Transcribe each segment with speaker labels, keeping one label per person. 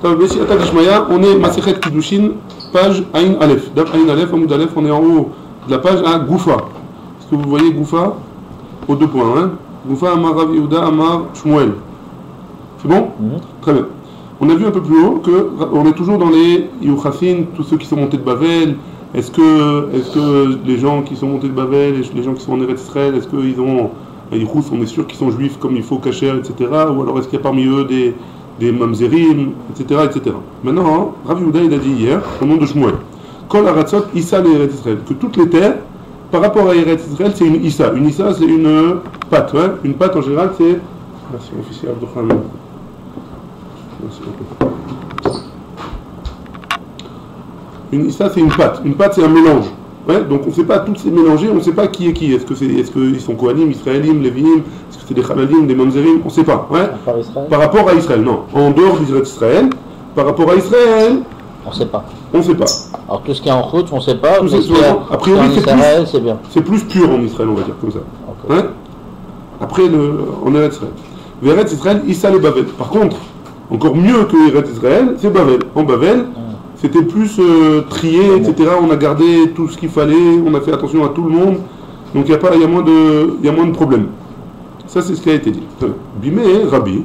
Speaker 1: On est Masechet Kiddushin, page Aïn Aleph. Aïn Aleph, Amoud Aleph, on est en haut de la page à Goufa. Est-ce que vous voyez Goufa? Aux 2 points. Hein? Goufa, Amar Rav Yehuda, Amar Shmuel. C'est bon? Très bien. On a vu un peu plus haut qu'on est toujours dans les Yuchafin, tous ceux qui sont montés de Bavel. Est-ce que les gens qui sont montés de Bavel, les gens qui sont en Eretz Israël, est-ce qu'ils ont un Yichus, on est sûr qu'ils sont juifs comme il faut, kasher, etc. Ou alors est-ce qu'il y a parmi eux des mamzerim, etc., etc. Maintenant, Rav Yehuda, il a dit hier, au nom de Shmuel, Kol Aratzot, Issa le Eretz Israël, que toutes les terres, par rapport à Eretz Israël, c'est une Issa. Une Issa, c'est une pâte. Hein. Une pâte, en général, c'est... Merci, officier Abdurrahman. Merci beaucoup. Une Issa, c'est une pâte. Une pâte, c'est un mélange. Ouais, donc on ne sait pas toutes ces mélangés, on ne sait pas qui est qui. Est-ce qu'ils sont Kohanim, Israélim, Lévinim, est-ce que c'est des Chalalim, des Mamzerim, on ne sait pas. Ouais. Par rapport à Israël, non. En dehors d'Israël, par rapport à Israël,
Speaker 2: on ne sait pas.
Speaker 1: On ne sait pas.
Speaker 2: Alors tout ce qui est en route, on ne sait pas.
Speaker 1: A priori,
Speaker 2: c'est bien.
Speaker 1: C'est plus pur en Israël, on va dire comme ça. Okay. Ouais. Après, en Eretz Israël. Eretz Israël, Issa les Bavel. Par contre, encore mieux que Eretz Israël, c'est Bavel. En Bavel, c'était plus trié, etc. On a gardé tout ce qu'il fallait, on a fait attention à tout le monde, donc il y a moins de problèmes. Ça, c'est ce qui a été dit. Bimé, Rabbi,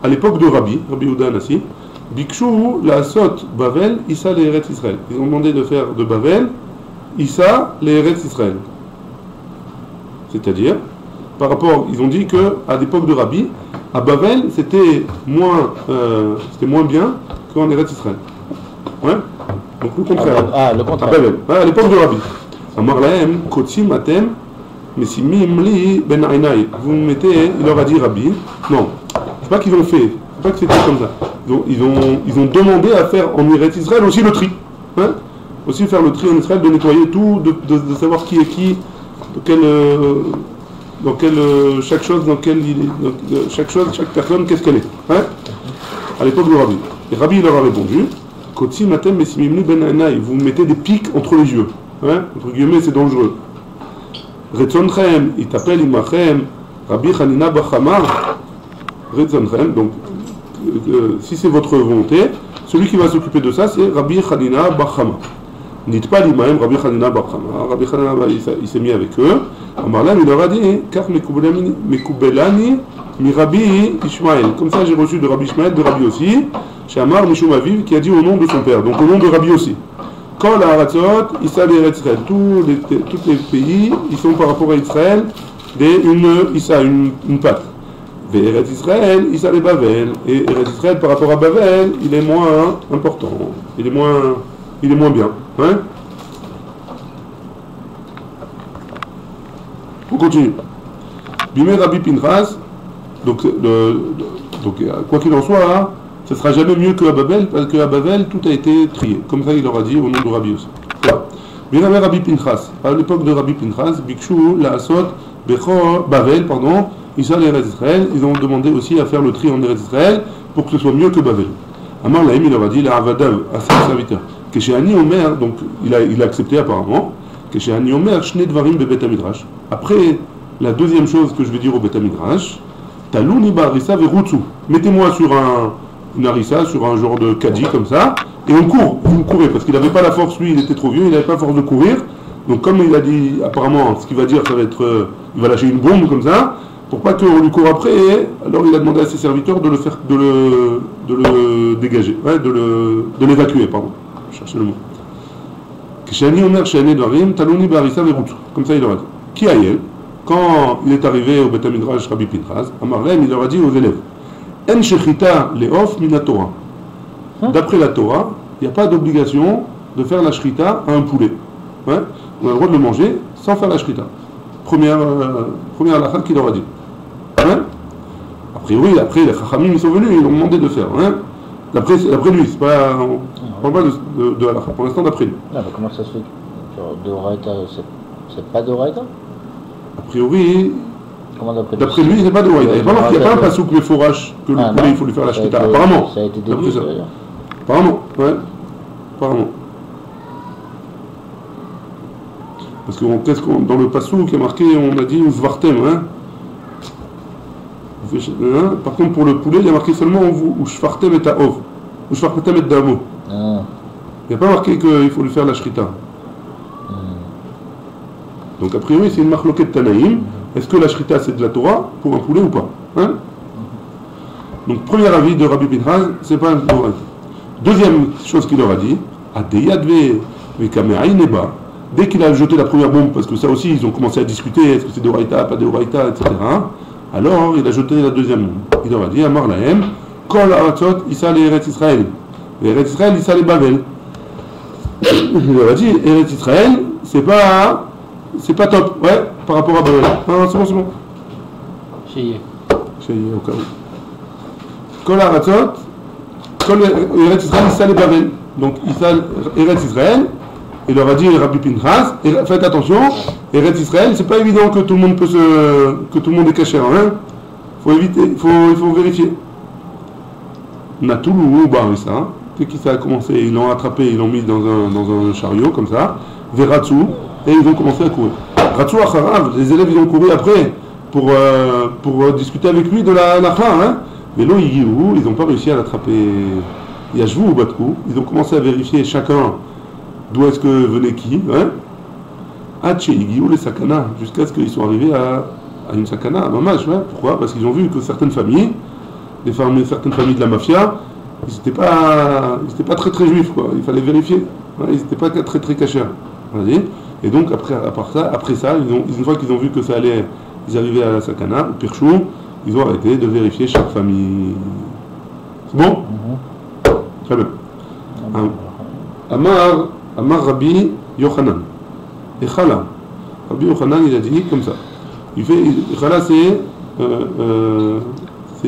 Speaker 1: à l'époque de Rabbi Yehuda Nassi, Bikshu, la Sot, Bavel, Issa les Eretz Israël. Ils ont demandé de faire de Bavel, Issa les Eretz Israël. C'est-à-dire, par rapport, ils ont dit qu'à l'époque de Rabbi, à Bavel, c'était moins bien qu'en Eretz Israël. Ouais. Donc le contraire.
Speaker 2: Le contraire.
Speaker 1: À l'époque de Rabbi. Amar lahem, kotsim atem, mesimim li ben aynai. Vous mettez, il leur a dit Rabbi. Non, c'est pas qu'ils ont fait, c'est pas que c'était comme ça. Ils ont demandé à faire en Eretz Israël aussi le tri. Hein, aussi faire le tri en Israël, de nettoyer tout, de savoir qui est qui, chaque chose, chaque personne, qu'est-ce qu'elle est. Hein, à l'époque de Rabbi. Et Rabbi il leur a répondu. Vous mettez des pics entre les yeux. Hein? Entre guillemets, c'est dangereux. Retzonchem, il t'appelle Imachem, Rabbi Hanina Bachamar. Retzonchem, donc, si c'est votre volonté, celui qui va s'occuper de ça, c'est Rabbi Hanina Bachamar. Dites pas l'Imahem, Rabbi Hanina Bachamar. Rabbi Hanina, il s'est mis avec eux. Amarlam, il leur a dit, Kar Mekubelani, mi Rabbi Ishmael. Comme ça, j'ai reçu de Rabbi Ishmael, de Rabbi aussi. Chez Amar Mishum Aviv, qui a dit au nom de son père, donc au nom de Rabbi aussi. Quand la Haratzot, Issa l'Eretz Israël, tous les pays, ils sont par rapport à Israël, une pâte. Et Eretz Israël, Issa les Bavel. Et Eretz Israël, par rapport à Bavel, il est moins important, il est moins bien. Hein? On continue. Bimé Rabbi Pinchas, donc quoi qu'il en soit, hein, ce ne sera jamais mieux qu'à Babel, parce qu'à Babel, tout a été trié. Comme ça, il leur a dit au nom de Rabbi aussi. Voilà. Rabbi Pinchas, à l'époque de Rabbi Pinchas, Bikshu, la Asot, Bavel, Issa l'Eretz Israël, ils ont demandé aussi à faire le tri en Eretz Israël pour que ce soit mieux que Bavel. Amar Laïm, il leur a dit, la Avadav, à ses serviteurs, que chez Ani Omer, donc il a accepté apparemment, que chez Ani Omer, Shne Dvarim be Bet Midrash. Après, la deuxième chose que je vais dire au Bet Midrash, Talouni Barissa Verutsu. Mettez-moi sur une harissa, sur un genre de caddie comme ça, et on court, vous courez, parce qu'il n'avait pas la force, lui il était trop vieux, il n'avait pas la force de courir, donc comme il a dit, apparemment, ce qu'il va dire, ça va être, il va lâcher une bombe comme ça, pour pas qu'on lui court après, alors il a demandé à ses serviteurs de le dégager, ouais, de l'évacuer, pardon, cherchez le mot. Kishani Omer Shani Dvarim, Taloni Barissa Verutsu, comme ça il leur a dit. Qui aïe, quand il est arrivé au Beth Midrash Rabbi Pinchas, Amarlem, il leur a dit aux élèves, En shechita leof mina Torah. D'après la Torah, il n'y a pas d'obligation de faire la shrita à un poulet. Ouais, on a le droit de le manger sans faire la shrita. Première halakha qu'il leur a dit. Ouais, a priori, après les chachamim ils sont venus, ils ont demandé de faire. Ouais, d'après lui, c'est pas, on parle pas de halakha, pour l'instant d'après lui.
Speaker 2: Ah, bah comment ça se fait? D'oraita, c'est pas d'oraita?
Speaker 1: A priori, d'après lui, c'est pas de Waïda. Il n'y a pas un pasouk méforache que le poulet, il faut lui faire la shrita. Apparemment.
Speaker 2: Ça a été déduit, ça.
Speaker 1: Apparemment, ouais. Apparemment. Parce que dans le pasouk qui est marqué, on a dit Uzvartem, hein. Par contre, pour le poulet, il y a marqué seulement Ushvartem et Ta'ov. ou shvartatem et damo.
Speaker 2: Ah.
Speaker 1: Il n'y a pas marqué qu'il faut lui faire la shrita. Donc a priori c'est une marloquette Tanaïm. Est-ce que la shrita c'est de la Torah pour un poulet ou pas, hein? Donc premier avis de Rabbi Pinchas, c'est pas un Torah. Deuxième chose qu'il leur a dit, dès qu'il a jeté la première bombe, parce que ça aussi ils ont commencé à discuter, est-ce que c'est de Oraïta, pas de Oraïta, etc. Alors il a jeté la deuxième bombe. Il leur a dit, Amar Lahem, Kol Aratzot, Issa les Eretz Israël. Les Eretz Israël, Issa les Bavel. Il leur a dit, Eretz Israël, c'est pas top, ouais, par rapport à Bavel. Non, c'est bon.
Speaker 2: Chez
Speaker 1: Au cas où. Kol Aratzot, Kol Eretz Israël, Issa les Bavel. Donc, Eretz Israël, il leur a dit Rabbi Pinchas, faites attention, Eretz Israël, c'est pas évident que tout le monde que tout le monde est caché, hein. Faut éviter, il faut vérifier. Natoulou Barissa, dès qu'il a commencé, ils l'ont attrapé, ils l'ont mis dans un chariot comme ça, Veratsou, et ils ont commencé à courir. Ratsou Acharav, les élèves ils ont couru après pour discuter avec lui de la fin, hein. Mais là ils n'ont pas réussi à l'attraper. Yashvou ou Batkou, ils ont commencé à vérifier chacun d'où est-ce que venait qui, hein. Haché Igiyou les sakana, jusqu'à ce qu'ils soient arrivés à une sakana, à Mamash, ouais. Pourquoi? Parce qu'ils ont vu que certaines familles, certaines familles de la mafia, ils n'étaient pas très très juifs, quoi. Il fallait vérifier, ouais. Ils n'étaient pas très très cachers. Et donc après ça, une fois qu'ils ont vu que ça allait, ils arrivaient à la sakana, au Pirchou, ils ont arrêté de vérifier chaque famille. C'est bon? Très bien. Amar Rabbi Yochanan. Et Chala. Rabbi Yochanan, il a dit comme ça. Chala, c'est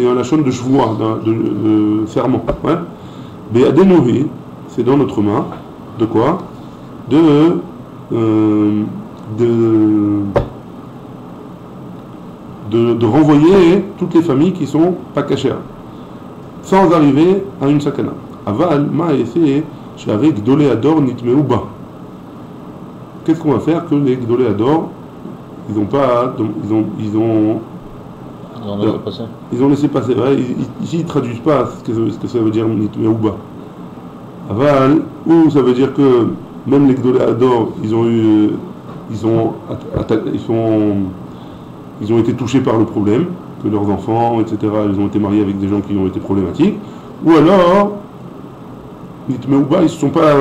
Speaker 1: un lachon de chevois, de serment. Ouais. Be'adenohi, c'est dans notre main. De quoi? De renvoyer toutes les familles qui sont pas cachères, sans arriver à une sakana. Aval, ma essayé, avec Gdolé Ador Nitmeuba. Qu'est-ce qu'on va faire que les Gdolé Ador, ils ont laissé passer. Ouais, ici, ils ne traduisent pas ce que ça veut dire Nitmeuba. Aval, ou ça veut dire que même les Gdolé Ador, ils ont été touchés par le problème, que leurs enfants, etc., ils ont été mariés avec des gens qui ont été problématiques, ou alors Nitmeuba, ils n'ont pas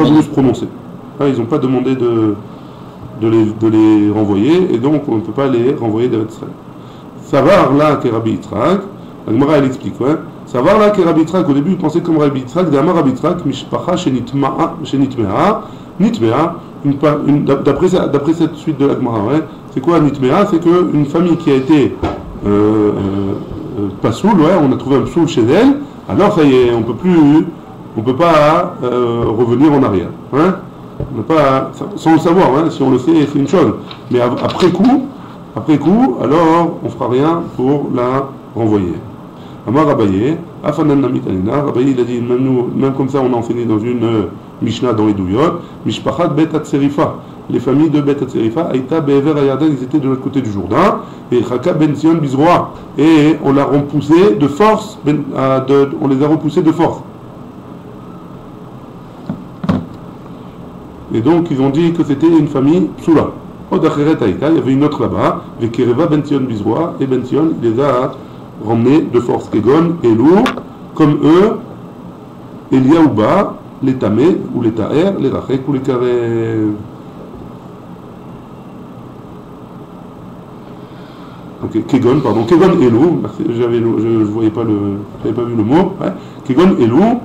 Speaker 1: voulu se prononcer. Ils n'ont pas demandé de les renvoyer, et donc on ne peut pas les renvoyer d'Eretz Israël. Savar là que Rabbi Yitzhak, la Gemara elle explique, ouais. Savar là que Rabbi Yitzhak, au début il pensait comme Rabbi Yitzhak, d'Amar Rabbi Yitzhak, Mishpacha Nitmea, d'après cette suite de la Gemara, ouais. C'est quoi Nitmea? C'est qu'une famille qui a été pas soul, ouais, on a trouvé un soul chez elle, alors ça y est, on peut pas revenir en arrière, hein. On n'a pas, sans le savoir, hein, si on le sait, c'est une chose. Mais après coup, alors on fera rien pour la renvoyer. Amar Abaye, Afanan Namitanina, Abaye il a dit, même comme ça on a enseigné dans une Mishnah dans les Douyot, Mishpachat Bet Atzerifa. Les familles de Bet Atzerifa, Aïta Be'ever Ayarden, ils étaient de l'autre côté du Jourdain, et Chaka Ben Sion Bizroa. Et on l'a repoussé de force, on les a repoussés de force. Et donc ils ont dit que c'était une famille Psoula. Odacheret Aïta, il y avait une autre là-bas, Vekereva Ben Sion Bizroa, et Ben Sion il les a ramenés de force. Kegon, Elou, comme eux, Eliaouba, les Tamé, ou les Taher, les Rachek, ou les Karev. Ok, Kegon, pardon, Kegon Elou, je voyais pas j'avais pas vu le mot, ouais. Kegon Elou,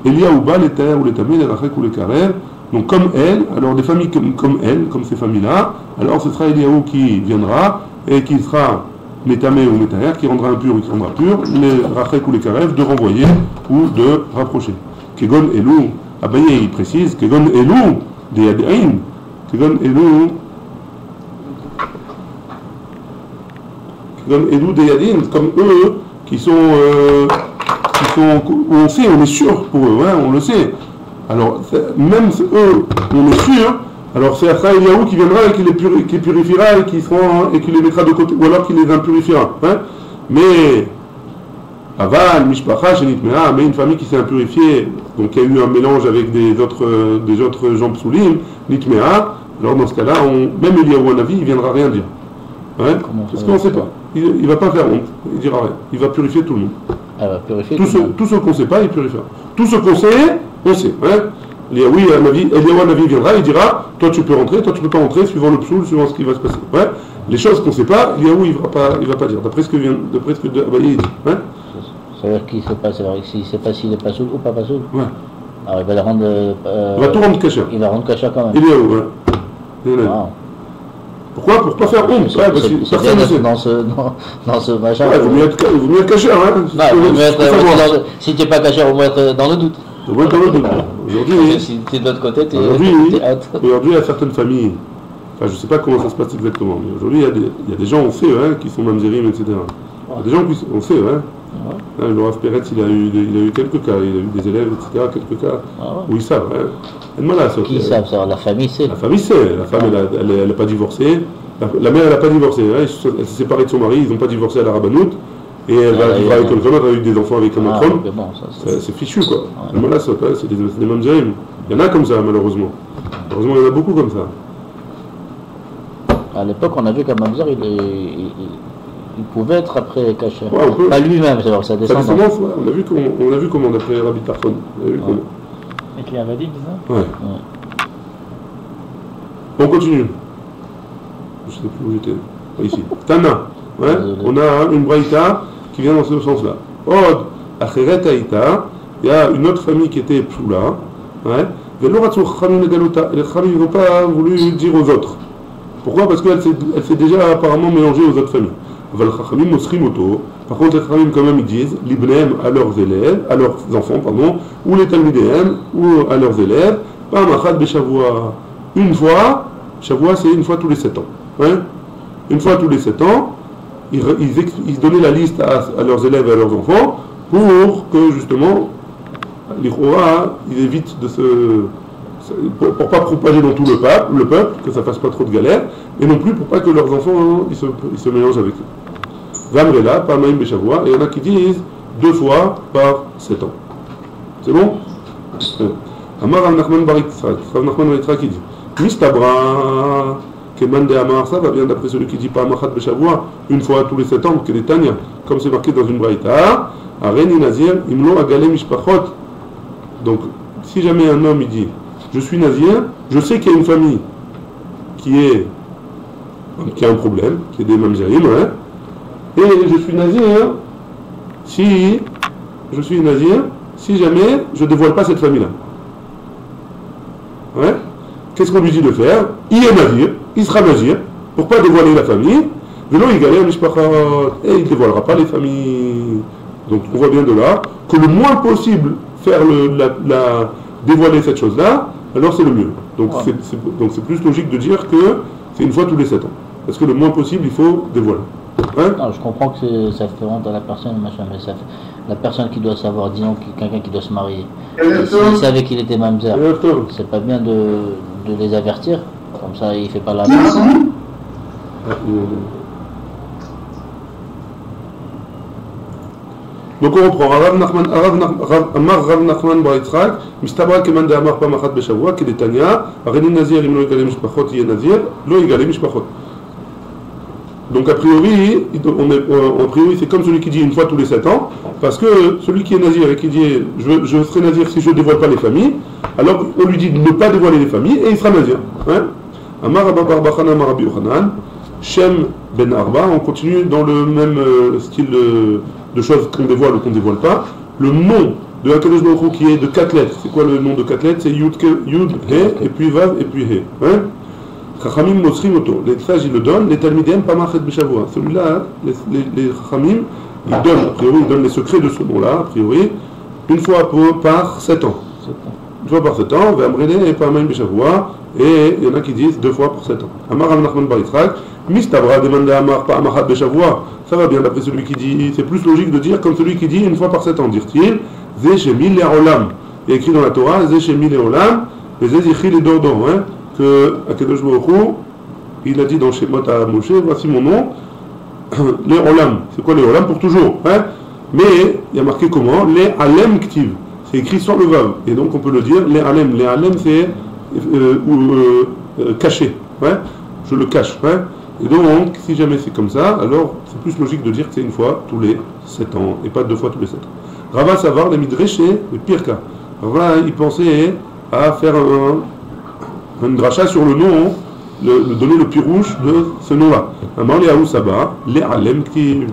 Speaker 1: Eliaouba, les Taher, ou les Tamé, les Rachek, ou les Karev. Donc comme elle, alors des familles comme elle, comme ces familles-là, alors ce sera Eliaou qui viendra et qui sera Métamé ou Métaher, qui rendra impur ou qui rendra pur, les Rachek ou les Karev de renvoyer ou de rapprocher. Kegon Elou, Abaye il précise, Kegon Elou, des Yad'in, Kegon Elou des Yad'in, comme eux, qui sont on sait, on est sûr pour eux, hein, on le sait. Alors, même eux, on est sûr, alors c'est après Eliaou qui viendra et qui les purifiera et qui les mettra de côté, ou alors qui les impurifiera. Hein. Mais Aval, Mishpacha, Shenitmea, mais une famille qui s'est impurifiée, donc il y a eu un mélange avec des autres gens psoulim, Nitmea, alors dans ce cas-là, même Eliyahu Hanavi, il ne viendra rien dire. Ouais, parce qu'on ne sait pas. Il ne va pas faire honte, il ne dira rien. Il va purifier tout le monde.
Speaker 2: Elle va purifier
Speaker 1: tout ce qu'on ne sait pas, il purifiera. Tout ce qu'on sait, on sait. Ouais. Eliyahu Hanavi viendra, il dira, toi tu peux rentrer, toi tu ne peux pas rentrer, suivant le psoul, suivant ce qui va se passer. Ouais. Les choses qu'on ne sait pas, Eliyahu il va pas dire, d'après ce que Abaye dit. Ouais.
Speaker 2: Ça veut dire qu'il ne sait pas, s'il ne sait pas s'il est pas soul ou pas soul.
Speaker 1: Ouais.
Speaker 2: Alors il va le rendre.
Speaker 1: Il va tout rendre caché.
Speaker 2: Il va rendre caché quand même.
Speaker 1: Eliyahu, ouais. Wow. Pourquoi? Pour ne pas faire honte. Ouais, parce que personne ne sait.
Speaker 2: Dans ce machin.
Speaker 1: Ouais, il vaut mieux être caché. Hein.
Speaker 2: Si tu n'es pas caché, il vaut mieux être dans le doute.
Speaker 1: Il vaut mieux être dans le doute. Aujourd'hui,
Speaker 2: si tu es de l'autre côté, tu es
Speaker 1: aujourd'hui, il y a certaines familles. Enfin, je ne sais pas comment ça se passe exactement, mais aujourd'hui, il y a des gens, on sait, hein, qui sont mamzerim, etc. Il y a des gens qui, on sait, hein. Là, le Rav Peretz, il a eu quelques cas, il a eu des élèves, etc., quelques cas où ils savent. Hein.
Speaker 2: Qui savent ça? La famille sait.
Speaker 1: La famille sait. La femme, elle n'a pas divorcé. La mère, elle n'a pas divorcé. Hein. Elle s'est séparée de son mari, ils n'ont pas divorcé à la Rabbanout. Et elle va vivre avec quelqu'un d'autre, elle a eu des enfants avec un autre homme. Bon, c'est fichu, quoi. Ouais. C'est des mamzerim. Il y en a comme ça, malheureusement. Heureusement, il y en a beaucoup comme ça.
Speaker 2: À l'époque, on a vu qu'un mamzer, il pouvait être après caché.
Speaker 1: Ouais,
Speaker 2: pas lui-même, c'est sa descendance.
Speaker 1: Ouais. On a vu comment, d'après Rabbi Tarfon.
Speaker 3: Et qui avait dit, disons.
Speaker 1: Ouais. On continue. Je ne sais plus où j'étais. Ici. Tana. Ouais. On a une braïta qui vient dans ce sens-là. Od, Acheret Haïta. Il y a une autre famille qui était Psoula. Ouais. Et les Chachamim n'ont pas voulu dire aux autres. Pourquoi? Parce qu'elle s'est déjà apparemment mélangée aux autres familles. Par contre, les Chachamim quand même ils disent l'ibnem à leurs élèves, à leurs enfants, pardon, ou les talmidéem, ou à leurs élèves, pas machad beshavua. Une fois, Shavua c'est une fois tous les 7 ans. Hein? Une fois tous les 7 ans, ils donnaient la liste à leurs élèves et à leurs enfants pour que justement, l'Ichora, ils évitent de pour ne pas propager dans tout le peuple, que ça ne fasse pas trop de galères, et non plus pour pas que leurs enfants ils se mélangent avec eux. Vamrela, pas Maïm Beshavua, et il y en a qui disent 2 fois par 7 ans. C'est bon? Amar Rav Nachman bar Yitzhak qui dit Mistabra, Keman de Amar, ça va bien d'après celui qui dit pas Machat Beshavua, une fois tous les 7 ans, que les Tanya, comme c'est marqué dans une braïta, Areni Nazir, Imlo Agale Mishpachot. Donc, si jamais un homme il dit je suis nazir, je sais qu'il y a une famille qui a un problème, qui est des mamzerim, hein, et je suis nazir si jamais je ne dévoile pas cette famille-là. Ouais. Qu'est-ce qu'on lui dit de faire? Il est nazir, il sera nazir, pour ne pas dévoiler la famille, et il ne dévoilera pas les familles. Donc on voit bien de là que le moins possible faire dévoiler cette chose-là, alors c'est le mieux. Donc c'est plus logique de dire que c'est une fois tous les 7 ans. Parce que le moins possible, il faut dévoiler. Hein?
Speaker 2: Non, je comprends que ça fait honte à la personne, machin, mais la personne qui doit savoir, disons quelqu'un qui doit se marier, s'il savait qu'il était mamzer, c'est pas bien de les avertir, comme ça il fait pas la même.
Speaker 1: Donc on reprend. Rav Nachman bar Yitzhak, Mistabra keman de Amar pa machat beshavua, que des Tanya, Areni Nazir, im lo yigale mishpachot, yé Nazir, lo yigale mishpachot. Donc a priori, c'est comme celui qui dit une fois tous les 7 ans, parce que celui qui est Nazir et qui dit je serai Nazir si je ne dévoile pas les familles, alors on lui dit de ne pas dévoiler les familles et il sera Nazir. Amar Abba bar Bachana Amar Rabbi Yochanan, Shem ben Arba, on continue dans le même style de choses qu'on dévoile ou qu'on ne dévoile pas. Le nom de Akadosh Baruch Hu qui est de 4 lettres. C'est quoi le nom de 4 lettres? C'est Yud, He, et puis Vav, et puis He. Chachamim Mosrim Oto. Les sages, ils le donnent. Les Talmidem, pas Machet Beshavua. Celui-là, les Chachamim, ils donnent, a priori, ils donnent les secrets de ce nom-là, a priori, une fois par 7 ans. Une fois par 7 ans, Vamrele et pas Maïm Beshavua. Et il y en a qui disent 2 fois par 7 ans. Amar Rav Nachman bar Yitzhak, Mistabra demande à Amar pas Machat Beshavua. Ça va bien d'après celui qui dit, c'est plus logique de dire comme celui qui dit une fois par 7 ans, dire-t-il, Zé Shemi Le'olam. Il y a écrit dans la Torah, Zé Shemi Le'olam, et Zé Zichri le Dordon, que Akadosh Baruch Hu, il a dit dans Shemot à Moshe, voici mon nom, Le'olam. C'est quoi Le'olam? Pour toujours. Mais il y a marqué comment? Les alem ktiv. C'est écrit sans le vav. Et donc on peut le dire, les alem. Les alem c'est caché. Ouais? Je le cache. Ouais? Et donc, si jamais c'est comme ça, alors c'est plus logique de dire que c'est une fois tous les 7 ans et pas 2 fois tous les 7 ans. Rava Savar, les Midreché, le pire cas. Rava, il pensait à faire une dracha sur le nom, donner le pirouche de ce nom-là. Amar les Saba, les Alem, il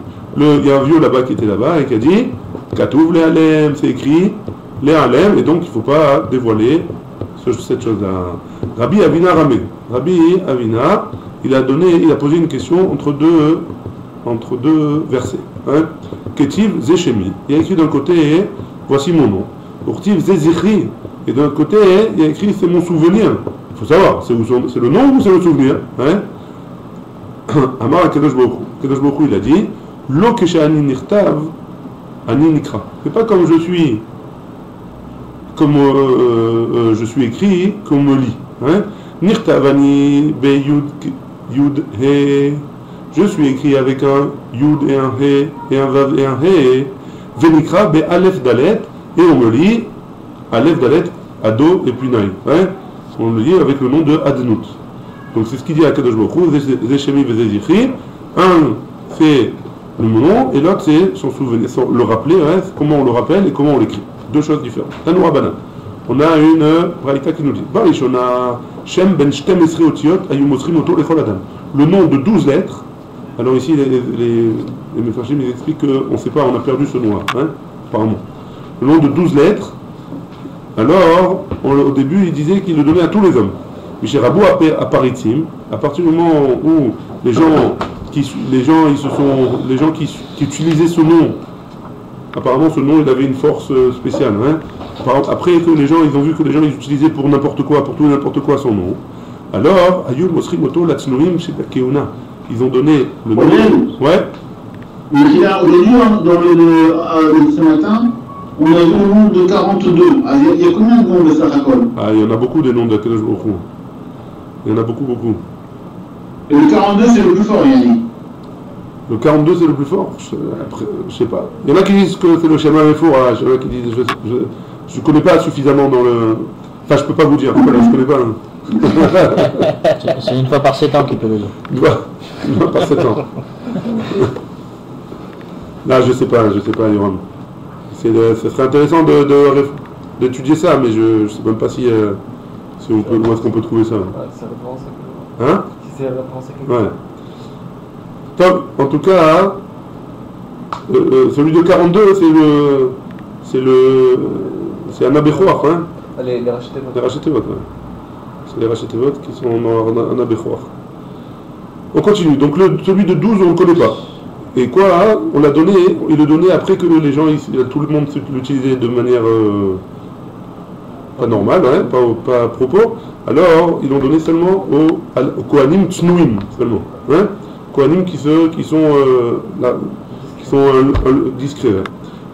Speaker 1: y a un vieux là-bas qui était là-bas et qui a dit Katouv les Alem, c'est écrit les Alem, et donc il ne faut pas dévoiler cette chose-là. Rabbi Avina Ramé. Rabbi Avina, il a posé une question entre deux versets. Hein? Ketiv Zeshemi. Il y a écrit d'un côté, voici mon nom. Urtiv Zezichri. Et d'un côté, il y a écrit, c'est mon souvenir. Il faut savoir, c'est le nom ou c'est le souvenir? Hein? Amar Kadosh Baruch Hu. Kadosh Baruch Hu, il a dit, Lo Keshani Nirtav, Ani Nikra. C'est pas comme je suis écrit, qu'on me lit. Hein? Nirtav Ani Be Yud He. Je suis écrit avec un Yud et un He, et un Vav et un He. Venikra Be Aleph Dalet, et on me lit Aleph Dalet, Ado et puis Naï. Hein? On le lit avec le nom de Adnout. Donc c'est ce qu'il dit à Kadosh Baruch Hu, Zeshemi Vezezichri. Un c'est le nom et l'autre c'est son souvenir, le rappeler, hein, comment on le rappelle et comment on l'écrit. Deux choses différentes. Tanoura Banan. On a une braïta qui nous dit Barish, on a Shem ben Shtem Esri Otiot Ayumosri Moto Lechol Adam. Le nom de 12 lettres. Alors ici les Mefarshim ils expliquent qu'on ne sait pas, on a perdu ce nom-là, hein, apparemment. Le nom de 12 lettres. Alors, au début, il disait qu'il le donnait à tous les hommes. Michel Rabou apparitim, à partir du moment où les gens qui utilisaient ce nom, apparemment ce nom il avait une force spéciale. Hein. Après que les gens, ils ont vu que les gens ils utilisaient pour n'importe quoi, pour tout et n'importe quoi son nom. Alors, Ayul Mosri Moto Latsnoim Shepakeuna, ils ont donné le nom. Ouais.
Speaker 4: Aujourd'hui, ce matin, on a vu le nombre de 42. Il y a combien de noms de Sarakol?
Speaker 1: Il y en a beaucoup des noms d'Akadosh Baruch Hu. Il y en a beaucoup.
Speaker 4: Et le 42 c'est le plus fort, Yannick.
Speaker 1: Le 42 c'est le plus fort? Je sais pas. Il y en a qui disent que c'est le schéma Mefour, il y en a qui disent je connais pas suffisamment dans le... Enfin je peux pas vous dire, je connais pas.
Speaker 2: C'est une fois par 7 ans qu'il peut le dire.
Speaker 1: Une fois par 7 ans. Là je sais pas, Yoram. Ce serait intéressant d'étudier ça, mais je ne sais même pas si où est-ce qu'on peut trouver ça. Hein?
Speaker 3: Si c'est référence à quelque
Speaker 1: chose. Ouais. Top. En tout cas, celui de 42, c'est un abéchoir, hein?
Speaker 3: Les Rachetevot.
Speaker 1: Les Rachetevot, ouais. C'est les Rachetevot qui sont en abéchoir. On continue. Donc celui de 12, on ne le connaît pas. Et quoi, hein, il le donnait après que les gens, tout le monde l'utilisait de manière pas normale, hein, pas à propos. Alors, ils l'ont donné seulement aux Kohanim Tsnouim, seulement. Hein, Kohanim qui sont discrets.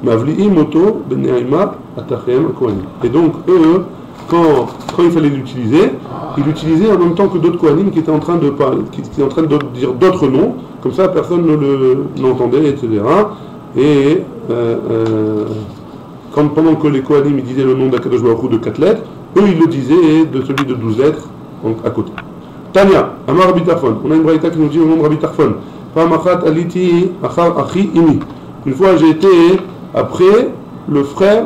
Speaker 1: Mavli'i Moto Beneaima Atachem Kohanim. Et donc, eux, quand il fallait l'utiliser, ils l'utilisaient en même temps que d'autres Kohanim qui étaient en train de dire d'autres noms. Comme ça, personne ne l'entendait, etc. Et pendant que les Kohanim ils disaient le nom d'Akadosh Baruch Hu de 4 lettres, eux ils le disaient de celui de 12 lettres donc à côté. Tania, Amar Rabbi Tarfon. On a une braïta qui nous dit au nom de Rabbi Tarfon. Pamachat aliti achar achi imi. Une fois j'ai été après le frère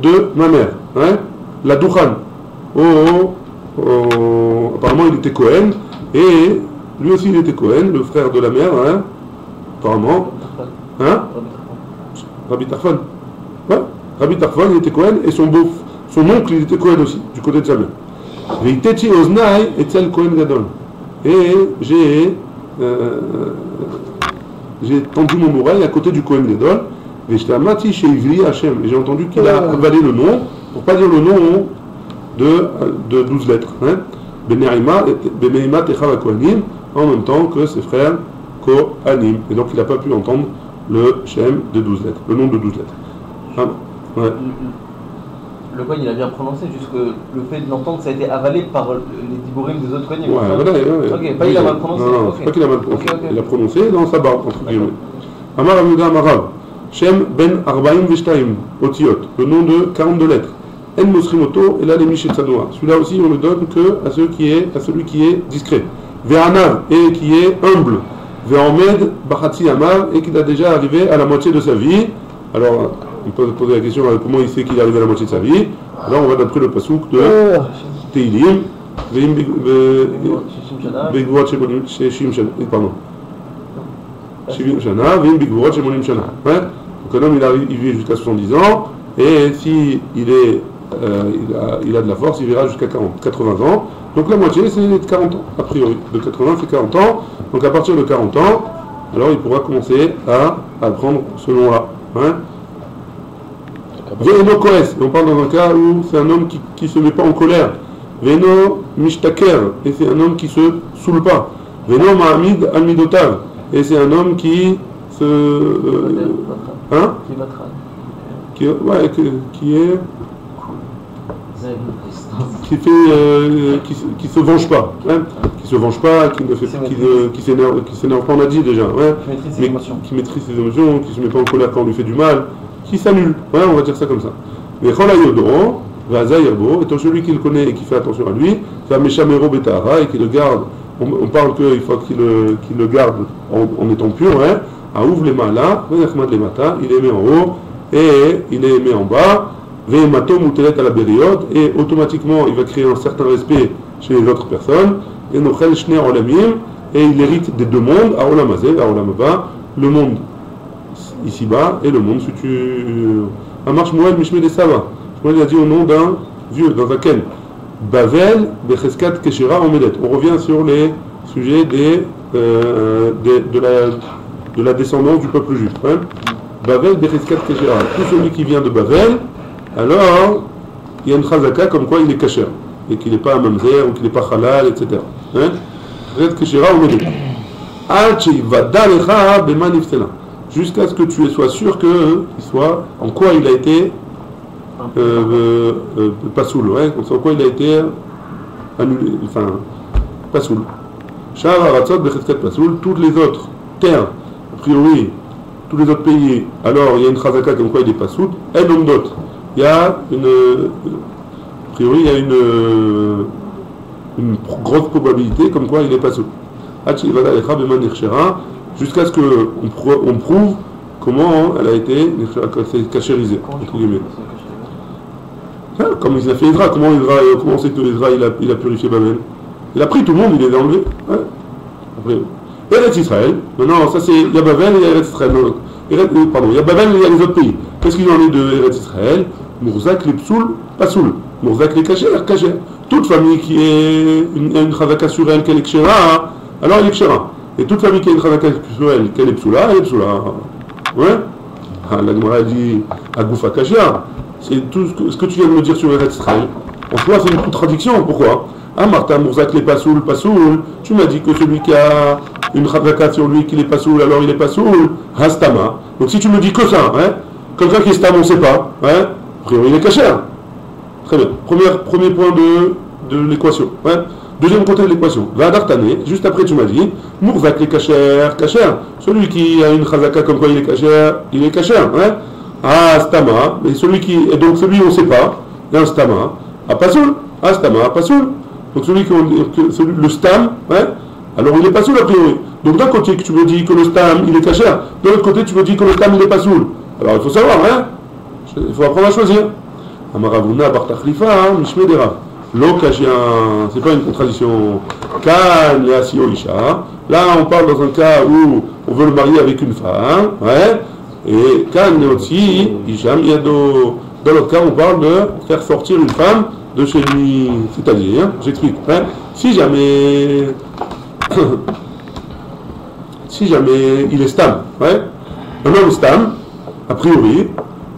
Speaker 1: de ma mère, hein, la Douchan. Apparemment il était Kohen et lui aussi il était Kohen, le frère de la mère, hein, apparemment. Hein? Rabbi Tarfon. Ouais, Rabbi Tarfon il était Kohen et son oncle il était Kohen aussi, du côté de sa mère. Veiteti oznai etzel Kohen gadol. Et j'ai tendu mon oreille à côté du Kohen gadol. Veishtamati sheivri Hashem. Et j'ai entendu qu'il a avalé le nom, pour pas dire le nom de 12 lettres. Hein? Beneima Techava Kohanim, en même temps que ses frères Kohanim. Et donc il n'a pas pu entendre le Shem de 12 lettres, le nom de 12 lettres. Ah, ouais.
Speaker 3: Le Kohen il a bien prononcé, juste que le fait de l'entendre ça a été avalé par les diborim des autres Kohanim.
Speaker 1: Ouais, voilà.
Speaker 3: Ok, pas il a mal prononcé.
Speaker 1: Non, c'est pas qu'il a mal prononcé, il a prononcé dans sa barbe, entre guillemets. Amar Amuda Amarav. Shem ben Arbaim Veshtaim, Otiot, le nom de 42 lettres. En Mosrimoto, et là les Mishetzanoa. Celui-là aussi, on le donne que à celui qui est discret. Ve'anav, et qui est humble. Ve'omed Bachatzi Amar, et qui a déjà arrivé à la moitié de sa vie. Alors, on peut poser la question comment il sait qu'il est arrivé à la moitié de sa vie. Alors, on va d'après le pasouk de Teilim. Pardon. Shivim Shana, Ve'im Bigvorot Shemonim Shana. Donc un homme il vit jusqu'à 70 ans, et si il a de la force, il vivra jusqu'à 80 ans. Donc la moitié c'est de 40 ans, a priori. De 80 c'est 40 ans. Donc à partir de 40 ans, alors il pourra commencer à apprendre ce nom-là. Ve'eno Koes, on parle dans un cas où c'est un homme qui ne se met pas en colère. Ve'eno Mishtaker, et c'est un homme qui se saoule pas. Ve'eno Ma'amid Al-Midotav, et c'est un homme qui se... qui se venge pas, qui s'énerve pas, on a dit déjà, qui maîtrise ses émotions, qui se met pas en colère quand on lui fait du mal, qui s'annule, on va dire ça comme ça. Mais Cholayodo, Vazayabo, étant celui qui le connaît et qui fait attention à lui, Meshamero Betahara, et qui le garde, on parle qu'il faut qu'il le garde en étant pur, Aouvre les mains là, il est mis en haut et il est mis en bas, et automatiquement il va créer un certain respect chez les autres personnes, et il hérite des deux mondes, le monde ici-bas et le monde futur. Amar Shmuel Mishme de Sava. Shmuel a dit au nom d'un vieux, d'un Zaken. Bavel, Becheskat Keshira Omedet. On revient sur les sujets de la descendance du peuple juif. Bavel, Becheskat Keshira. Tout celui qui vient de Bavel, alors il y a une chazaka comme quoi il est kasher et qu'il n'est pas un mamzer ou qu'il n'est pas halal, etc. Becheskat Keshira Omedet. Jusqu'à ce que tu sois sûr qu'il soit en quoi il a été pasoul, en quoi il a été annulé, enfin pasoul. Shar Aratzot Becheskat Pasoul, toutes les autres terres, a priori, tous les autres pays, alors il y a une chazaka comme quoi il est pasoul, et non d'autres. Il y a a priori, il y a une grosse probabilité comme quoi il est pasoul. Jusqu'à ce qu'on prouve comment elle a été cachérisée. Comme il a fait Ezra, comment on sait que Ezra il a purifié Babel? Il a pris tout le monde, il les a enlevés. Eretz Israël, maintenant ça c'est, il y a Babel et il y a Eretz Israël. Pardon, il y a Babel et il y a les autres pays. Qu'est-ce qu'il en est de Eretz Israël? Mourzak les psoul, pas soul. Mourzak les kacher, kacher. Toute famille qui a une chazaka sur elle, qu'elle est kshera, alors elle est kshera. Et toute famille qui a une chazaka sur elle, qu'elle est psoula, elle est psoula. La Gemara dit Agoufa Kashia. C'est tout ce que tu viens de me dire sur Eretz Israël. En soi, c'est une contradiction. Pourquoi? Martha Mourzak les pasoul, pasoul. Tu m'as dit que celui qui a une chazaka sur lui, qu'il est pasoul, alors il est pasoul. Hastama. Donc si tu me dis que ça, quelqu'un qui est stam, on ne sait pas. A priori, il est kasher. Très bien. Premier point de l'équation. Deuxième côté de l'équation. Vadartane, juste après tu m'as dit, Mourzak les kasher, kasher. Celui qui a une chazaka comme quoi il est kasher. Stama, et et donc celui on ne sait pas, il y a un stama, pasoul, stama, pasoul. Donc le stam, alors il est pasoul a priori. Donc d'un côté tu me dis que le stam il est kasher, de l'autre côté tu me dis que le stam il est pasoul. Alors il faut savoir, il faut apprendre à choisir. Amaravuna Bartachlifa, Mishme Dera. L'occasion, c'est pas une contradiction. Kan Yasio Isha. Là on parle dans un cas où on veut le marier avec une femme, et Kan Neotsi, Isham Yado. Dans l'autre cas on parle de faire sortir une femme de chez lui. C'est-à-dire, j'explique, si jamais il est stam, un homme stam, a priori,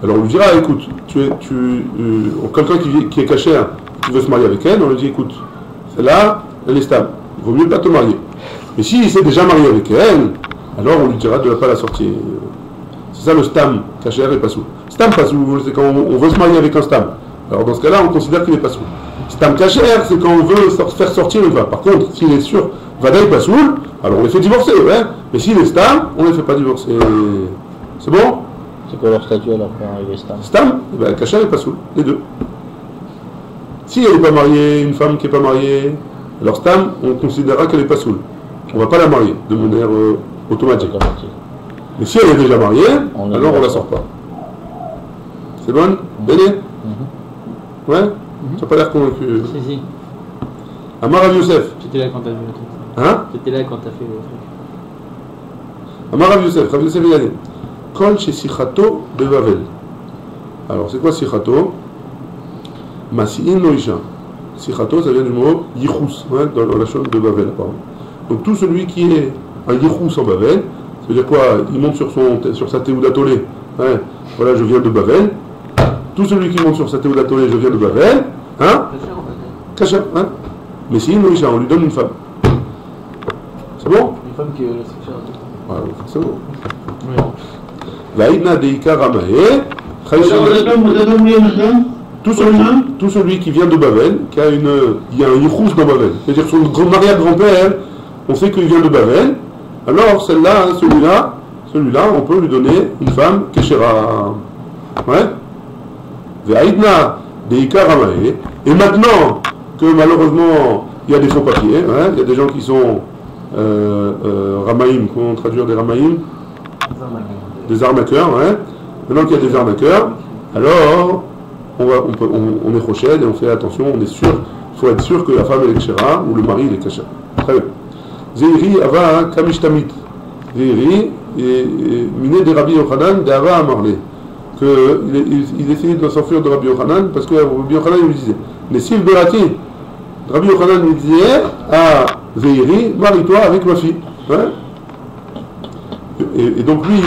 Speaker 1: alors on lui dira, écoute, quelqu'un qui est kasher, qui veut se marier avec elle, on lui dit, écoute, celle-là, elle est stable, il vaut mieux pas te marier. Mais s'il s'est déjà marié avec elle, alors on lui dira de ne pas la sortir. C'est ça le stam, kasher et pasoul. Stam pasoul, c'est quand on veut se marier avec un stam. Alors dans ce cas-là, on considère qu'il est pasoul. Stam kasher, c'est quand on veut faire sortir une femme. Par contre, s'il est sûr, vadaï pasoul, alors on les fait divorcer, mais s'il est stam, on ne les fait pas divorcer. C'est bon?
Speaker 2: C'est quoi leur statut alors quand il est stam?
Speaker 1: Stam, eh ben, Kasher et Pasoul, les deux. Si elle n'est pas mariée, une femme qui n'est pas mariée, alors Stam, on considérera qu'elle est Pasoul. On ne va pas la marier de manière automatique. Mais si elle est déjà mariée, alors on ne la sort pas. C'est bon? Béné? Ouais? Tu n'as pas l'air convaincu.
Speaker 5: Si.
Speaker 1: Amar Rav Yosef.
Speaker 5: J'étais là quand t'as vu le truc.
Speaker 1: Hein?
Speaker 5: J'étais là quand t'as fait le truc.
Speaker 1: Amar Rav Yosef il a dit Kol chez Sichato de Bavel. Alors c'est quoi Sichato? Masi'in Noisha. Sichato, ça vient du mot Yichus, hein, dans la chambre de Bavel apparemment. Donc tout celui qui est un Yichus en Bavel, ça veut dire quoi? Il monte sur sa Théouda Tolé. Ouais. Voilà, je viens de Bavel. Tout celui qui monte sur sa Théouda Tolé, je viens de Bavel. Hein? Kasher, hein? Mais si, Noisha, on lui donne une femme. C'est bon?
Speaker 3: Une femme qui est la
Speaker 1: Ouais, c'est bon. Vaïdna Deika Ramae. Tout celui qui vient de Bavel, il y a un Yichus dans Bavel. C'est-à-dire son arrière-grand-père, on sait qu'il vient de Bavel. Alors celui-là, on peut lui donner une femme Keshera. Ouais? Vaïdna Deika Ramae. Et maintenant que malheureusement il y a des faux papiers, hein, il y a des gens qui sont Ramaïm, comment traduire des Ramaïm? Des arnaqueurs, hein. Maintenant qu'il y a des arnaqueurs, alors on est rochelle et on fait attention, on est sûr, il faut être sûr que la femme est Kshera ou le mari il est Kasher. Très bien. Zeiri Ava Kamishtamit. Zeiri Miné de Rabbi Yochanan de Ava Amarle. Il essayait de s'enfuir de Rabbi Yochanan parce que Rabbi Yochanan lui disait Nessiv Berati. Rabbi Yochanan lui disait à Zeiri, marie-toi avec ma fille. Ouais. Et donc lui,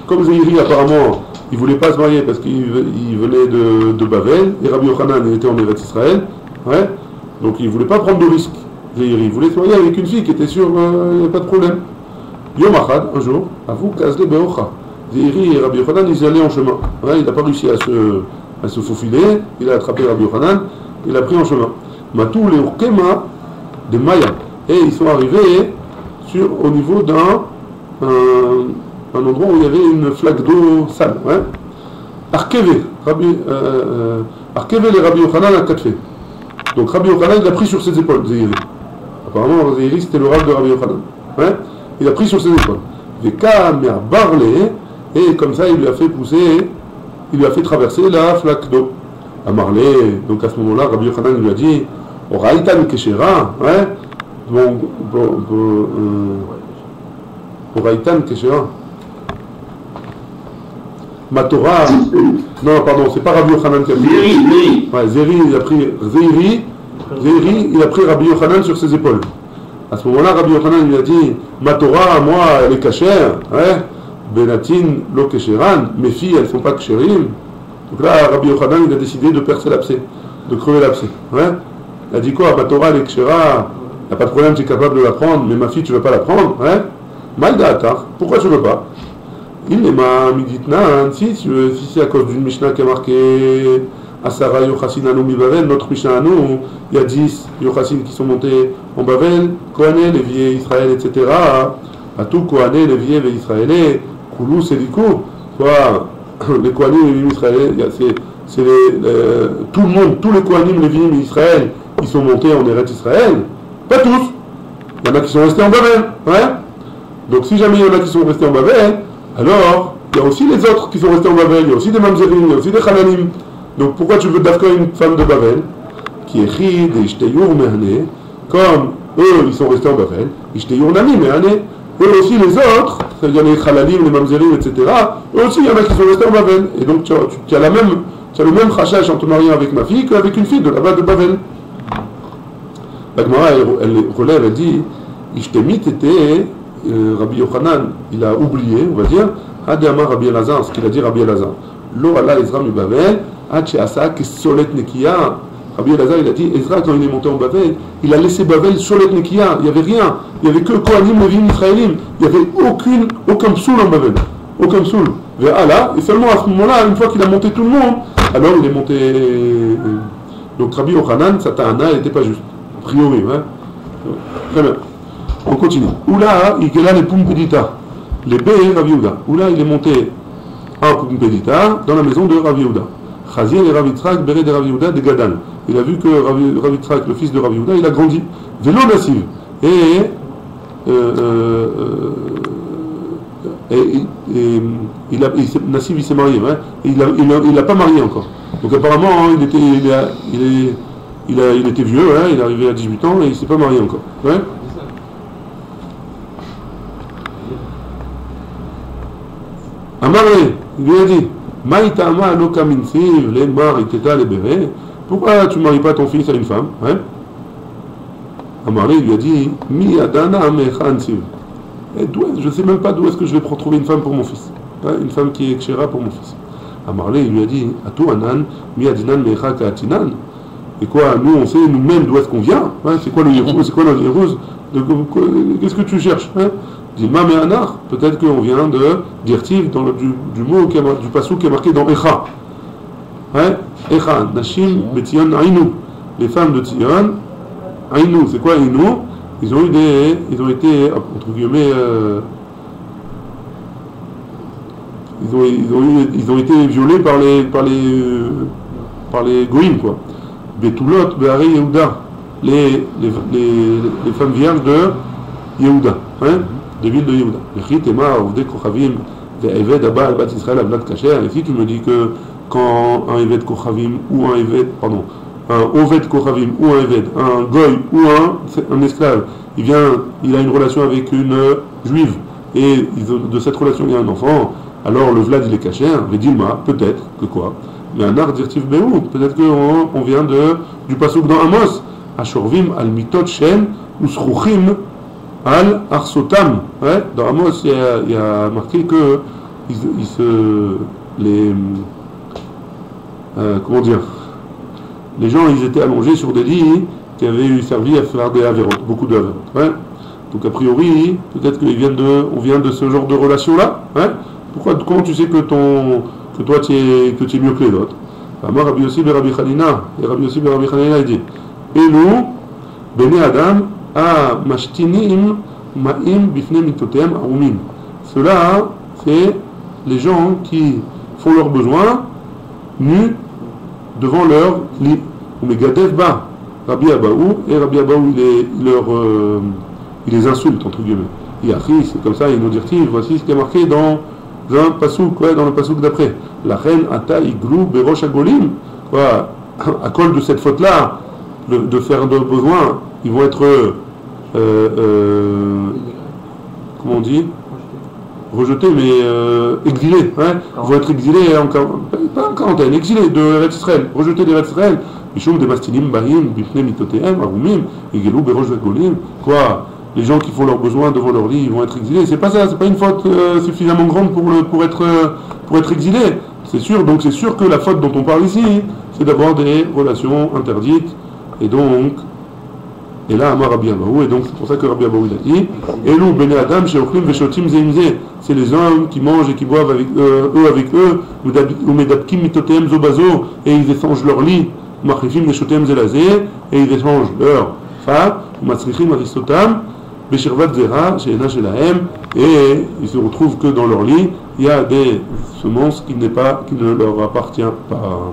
Speaker 1: comme Zeiri apparemment, il ne voulait pas se marier parce qu'il venait de Bavel, et Rabbi Yochanan il était en Eretz Israël, ouais. Donc il ne voulait pas prendre de risque. Zeiri, il voulait se marier avec une fille qui était sûre, il n'y a pas de problème. Yom Achad, un jour, avou Kazle Beocha. Zeiri et Rabbi Yochanan, ils allaient en chemin. Ouais, il n'a pas réussi à se faufiler, il a attrapé Rabbi Yochanan, il a pris en chemin. Matou les Urkema de Maya. Et ils sont arrivés au niveau d'un endroit où il y avait une flaque d'eau sale. Ouais. Arkeve les Rabbi Yochanan à Katfé. Donc Rabbi Yochanan il a pris sur ses épaules, Zeiri. Apparemment, Zeiri c'était le rab de Rabbi Yochanan. Ouais. Il a pris sur ses épaules. Veka Barlé, et comme ça il lui a fait pousser, il lui a fait traverser la flaque d'eau. À Marlé, donc à ce moment-là, Rabbi Yochanan lui a dit Oraïtan Keshera, ouais. Oraïtan Keshera. Ma Torah. Non, pardon, c'est pas Rabbi Yochanan qui a pris. Ouais, Zeiri, il a pris Rabbi Yochanan sur ses épaules. À ce moment-là, Rabbi Yochanan lui a dit Ma Torah, moi, elle est kashère. Ouais. Benatin, lo kesheran. Mes filles, elles ne sont pas kesherim. Donc là, Rabbi Yochanan, il a décidé de percer l'abcès, de crever l'abcès. Ouais. Il a dit quoi? Ma Torah, elle est kashera. Il n'y a pas de problème, tu es capable de la prendre, mais ma fille, tu ne veux pas la prendre. Ouais. Maldatar. Pourquoi tu ne veux pas? Il n'est pas miditnan. Si c'est à cause d'une Mishnah qui a marqué Asara Yochassin Anu mi Bavel, notre Mishnah à nous, il y a 10 Yochassin qui sont montés en Bavel, Kohané, Lévié, Israël, etc. Atou Kohané, Lévié, Israël, Koulou, Sélikou. Soit les Kohanim, les Israël, c'est tout le monde, tous les Kohanim, Lévié, Israël, ils sont montés en Eretz Israël. Pas tous. Il y en a qui sont restés en Bavel. Ouais. Donc si jamais il y en a qui sont restés en Bavel, alors il y a aussi les autres qui sont restés en Bavel, il y a aussi des Mamzerim, il y a aussi des Halalim. Donc pourquoi tu veux d'Afka une femme de Bavel qui est Chid et Ishteyur Mehane, comme eux ils sont restés en Bavel, Ishteyur Nami Mehane, eux aussi les autres, c'est-à-dire les Halalim, les Mamzerim, etc., eux aussi il y en a qui sont restés en Bavel. Et donc tu as le même chachash en te mariant avec ma fille qu'avec une fille de là-bas de Bavel. La Gemara elle relève, elle dit Ishtemit était Rabbi Yochanan, il a oublié, on va dire, Hadama Rabbi Elazar, ce qu'il a dit Rabbi Elazar. Lo ala Ezra mi Bavel, Hache Asa Kesolet Nekiya. Rabbi Elazar, il a dit, Ezra, quand il est monté en Bavel, il a laissé Bavel Solet Nekiya. Il n'y avait rien. Il n'y avait que Kohanim, Lévim, Israélim. Il n'y avait aucun psoul en Bavel. Aucun psoul. Et seulement à ce moment-là, une fois qu'il a monté tout le monde, alors il est monté. Donc Rabbi Yochanan, sa ta'ana, elle n'était pas juste. A priori, hein. Très bien. On continue. Oula, il est là les Pumpedita. Les B, Rabbi Yehuda. Oula, il est monté en Kumpedita, dans la maison de Rav Yehuda. Chaziel et Rav Yitzhak, Béret de Rav Yehuda, de Gadal. Il a vu que Rav Yitzhak, le fils de Rav Yehuda, il a grandi. Vélo Nassiv. Et Nassiv, il s'est marié. Ouais. Il n'a pas marié encore. Donc apparemment, hein, il était vieux, hein, il est arrivé à 18 ans et il ne s'est pas marié encore. Ouais. Amaré, il lui a dit, Maïtama loka minsiv, lemar iteta lebere. Pourquoi tu ne maries pas ton fils à une femme? Ouais. Amaré, il lui a dit, Mi adana mechansiv. Je ne sais même pas d'où est-ce que je vais trouver une femme pour mon fils. Ouais, une femme qui est kshera pour mon fils. Amaré, il lui a dit, Atu anan, mi adinan mecha katinan. Et quoi, nous on sait nous-mêmes d'où est-ce qu'on vient. Ouais, c'est quoi le Yérouz? C'est quoi le Yérouz? Qu'est-ce que tu cherches? Hein? Dit Mam et Anar, peut-être qu'on vient de Dirtiv, du mot, du passou qui est marqué dans Echa. Ouais? Echa, Nashim, Betzion, Aïnou. Les femmes de Tzion, Aïnou, c'est quoi Aïnou? Ils ont été, entre guillemets, ils ont été violés par les goïms, quoi. Betulot, Be'are Yehuda, les femmes vierges de Yehuda, hein? Des villes de Yehuda. Et si tu me dis que quand un Eved Kochavim ou un Oved Kochavim ou un Eved, un Goy ou un esclave, il a une relation avec une juive et de cette relation il y a un enfant, alors le Vlad il est caché, Vedilma, peut-être que quoi? Mais un art dirtif Béou, peut-être qu'on vient du pasouk dans Amos, Ashorvim al mitot shen usruchim al arsotam. Ouais, dans Amos, il y a marqué que comment dire, les gens ils étaient allongés sur des lits qui avaient servi à faire des avérotes, beaucoup d'œuvres. Ouais. Donc a priori, peut-être qu'on vient de ce genre de relation-là. Ouais. Comment tu sais que toi tu es mieux que les autres? Moi, Rabbi Yossi ben Rabbi Chanina, et Rabbi Yossi ben Rabbi Chanina il dit, et nous, Bene Adam, a mashtinim ma'im bifne mitotem arumim. Cela, c'est les gens qui font leurs besoins nus devant leur lit. Ou megadev ba, Rabbi Abaou, et Rabbi Abaou il les insulte entre guillemets. Yachi, c'est comme ça, il nous dit, voici ce qui est marqué dans un pasouk, dans le pasouk d'après. La reine Ata Iglou Berosh Agolim, quoi, à cause de cette faute-là, de faire de besoin, ils vont être, comment on dit, rejetés, mais exilés, hein, ils vont être exilés, pas en quarantaine, exilés de Eretz Israël, rejetés d'Eretz Israël. Mishum de Mastinim Bahim, Bifne Mitoteem, Arumim, Iglou Berosh Agolim, quoi. Les gens qui font leurs besoins devant leur lit, ils vont être exilés. C'est pas ça, c'est pas une faute suffisamment grande pour être exilé. C'est sûr, donc c'est sûr que la faute dont on parle ici, c'est d'avoir des relations interdites. Et là, Amar Rabbi Abaou, et donc c'est pour ça que Rabbi Abaou il a dit, Elou Bene Adam, Sheochlim Veshotim Zeimze, c'est les hommes qui mangent et qui boivent avec eux, ou Medabkim Mitotem Zobazo, et ils échangent leur lit, Machifim Veshotem Zelazé, et ils échangent leur femme, Matzrichim Aristotam, Beshirvat Zera, Sheena Shelahem, et ils se retrouvent que dans leur lit, il y a des semences qui ne leur appartient pas.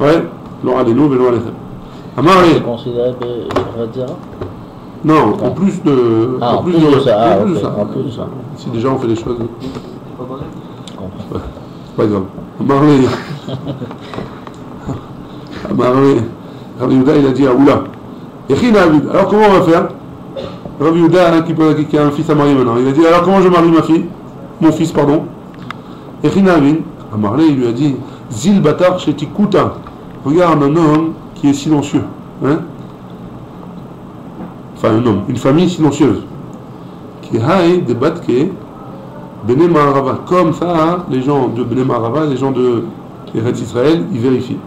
Speaker 1: Ouais, l'on a les nous, l'on a les rêves. Amaré.
Speaker 2: C'est considéré Beshirvat Zera?
Speaker 1: Non, en plus de.
Speaker 2: En plus de ça. En plus de ça.
Speaker 1: Si déjà on fait des choses. Ouais, c'est pas grave. Amaré. Rabbi Yehuda, il a dit à Oula. Alors comment on va faire? Rabbi Yehuda qui a un fils à marier maintenant, il a dit alors comment je marie mon fils pardon. Echinavin, Amarlé il lui a dit Zil Batar Shetikuta, regarde un homme qui est silencieux, hein? Enfin un homme, une famille silencieuse. Qui haï de Batke Bene Maharava, comme ça les gens de Bene Maharava, les gens de Eretz Israël, ils vérifient.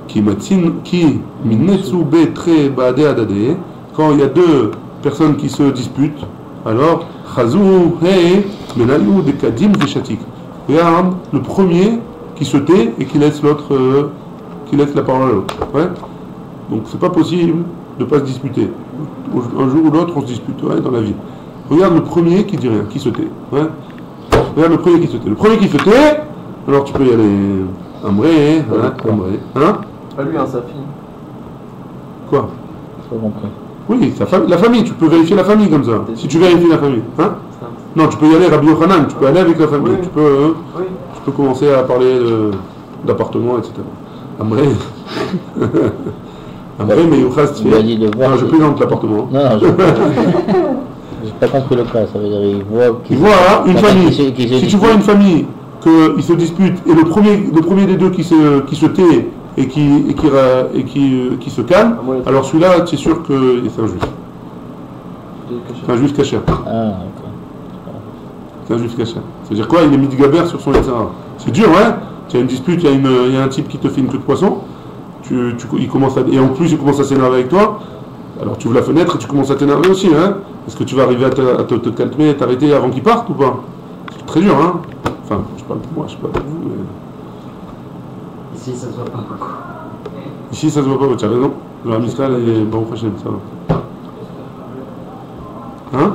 Speaker 1: Qui minetsu betre bade adade, quand il y a deux personnes qui se disputent, alors chazou hey menayou de kadim veshatik. Regarde le premier qui se tait et qui laisse l'autre, qui laisse la parole à l'autre. Ouais. Donc c'est pas possible de pas se disputer. Un jour ou l'autre on se dispute, ouais, dans la vie. Regarde le premier qui dit rien, qui se tait. Ouais. Regarde le premier qui se tait. Le premier qui se tait, alors tu peux y aller. Amré, hein, Amré. Hein?
Speaker 3: Pas lui, hein, sa fille.
Speaker 1: Quoi?
Speaker 2: Pas compris.
Speaker 1: Oui, la famille, tu peux vérifier la famille comme ça. Si tu vérifies la famille. Hein? Non, tu peux y aller, Rabbi Yochanan, tu peux aller avec la famille.
Speaker 3: Oui.
Speaker 1: Tu peux commencer à parler d'appartement, etc. Amré. Amré, mais
Speaker 2: Il a dit de voir.
Speaker 1: je plaisante l'appartement.
Speaker 2: Non, j'ai pas compris le cas. Ça veut dire il voit.
Speaker 1: Il voit une famille. Si tu vois une famille qu'ils se disputent et le premier des deux qui se tait et qui se calme, alors celui-là, tu es sûr que c'est un juif. C'est un juif caché.
Speaker 2: Ah, ok.
Speaker 1: C'est un juif caché. C'est-à-dire quoi? Il est mitgaber sur son yatsara. C'est dur, hein? Tu as une dispute, il y a un type qui te fait une queue de poisson, et en plus il commence à s'énerver avec toi, alors tu ouvres la fenêtre et tu commences à t'énerver aussi, hein? Est-ce que tu vas arriver à te calmer et t'arrêter avant qu'il parte ou pas? C'est très dur, hein? Enfin, je parle pour moi, je sais pas pour vous, mais...
Speaker 3: Ici, ça se voit pas beaucoup.
Speaker 1: Ici, ça se voit pas, tu as raison. Le Ham Israël est Baruch Hashem, ça va. Hein?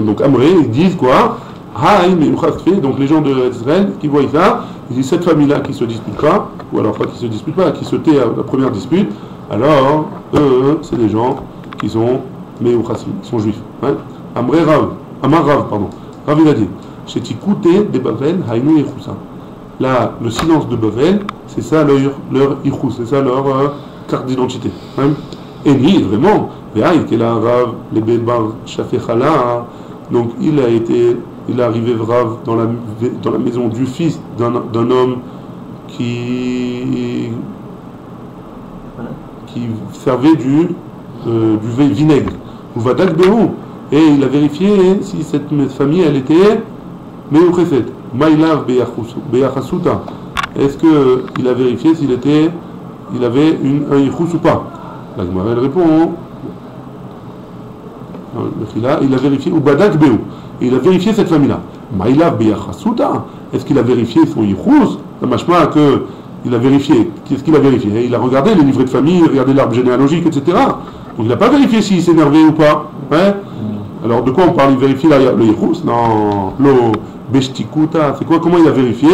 Speaker 1: Donc Amré, ils disent quoi? Donc les gens d'Israël qui voient ça, ils disent cette famille-là qui ne se dispute pas, ou alors pas qui se dispute pas, qui se tait à la première dispute, alors eux, c'est des gens qui sont Meuchassim, qui sont juifs. Hein? Amar Rav, pardon. Rav il a dit, Shetikute de Bavel, Haïnou Yechousa. Là, le silence de Bavel, c'est ça leur Ichous, c'est ça leur carte d'identité. Hein? Et ni, vraiment, donc il est arrivé Rav dans la maison du fils d'un homme qui servait du vinaigre. Et il a vérifié si cette famille elle était Meuchefet. Maïlav Beyachasuta. Est-ce qu'il a vérifié s'il avait un Yichus ou pas? La Gemara elle répond. Il a vérifié, ou Badak Beou, il a vérifié cette famille-là. Maïlav Beyachasuta, est-ce qu'il a vérifié son Yichus? La machma que il a vérifié. Qu'est-ce qu'il a vérifié? Il a regardé les livrets de famille, regardé l'arbre généalogique, etc. Donc il n'a pas vérifié s'il s'énervait ou pas. Hein? Alors de quoi on parle? Il vérifie le Yichus? Non, le Beshtikuta. C'est quoi? Comment il a vérifié?